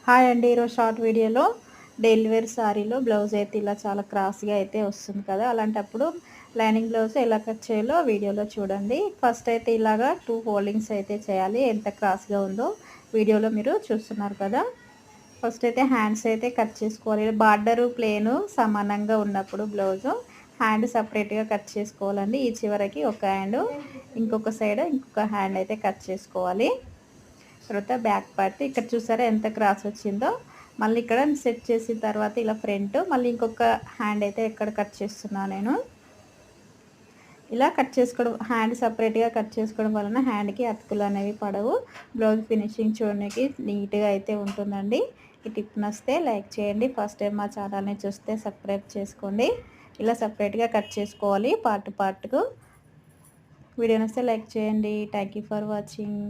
Hi అండి. ఈరోజు short వీడియోలో డైలీ వేర్ శారీలో బ్లౌజ్ అయితే ఇలా చాలా క్రాస్‌గా అయితే వస్తుంది కదా! అలాంటప్పుడు లైనింగ్ బ్లౌజ్ ఎలా కట్ చేయాలో వీడియోలో చూడండి. ఫస్ట్ అయితే ఇలాగా 2 ఫోల్డింగ్స్ అయితే చేయాలి. ఎంత క్రాస్‌గా ఉందో వీడియోలో మీరు చూస్తున్నారు కదా! ఫస్ట్ అయితే హ్యాండ్స్ అయితే కట్ చేసుకోవాలి. బార్డరు, ప్లెయిను సమానంగా ఉన్నప్పుడు బ్లౌజు హ్యాండ్ సెపరేట్‌గా కట్ చేసుకోవాలండి. ఈ చివరకి ఒక హ్యాండు, ఇంకొక సైడ్ ఇంకొక హ్యాండ్ అయితే కట్ చేసుకోవాలి. తర్వాత బ్యాక్ పార్ట్ ఇక్కడ చూసారా ఎంత క్రాస్ వచ్చిందో, మళ్ళీ ఇక్కడ సెట్ చేసిన తర్వాత ఇలా ఫ్రంట్ మళ్ళీ ఇంకొక హ్యాండ్ అయితే ఇక్కడ కట్ చేస్తున్నా నేను. ఇలా కట్ చేసుకోవడం హ్యాండ్ సెపరేట్‌గా కట్ చేసుకోవడం వలన హ్యాండ్‌కి అతుకులు అనేవి పడవు. బ్లౌజ్ ఫినిషింగ్ చూడడానికి నీట్‌గా అయితే ఉంటుందండి. ఈ టిప్ నచ్చితే లైక్ చేయండి. ఫస్ట్ టైం మా ఛానల్‌ని చూస్తే సబ్స్క్రైబ్ చేసుకోండి. ఇలా సెపరేట్‌గా కట్ చేసుకోవాలి పార్ట్‌కు. వీడియో నచ్చితే లైక్ చేయండి. Thank you for watching.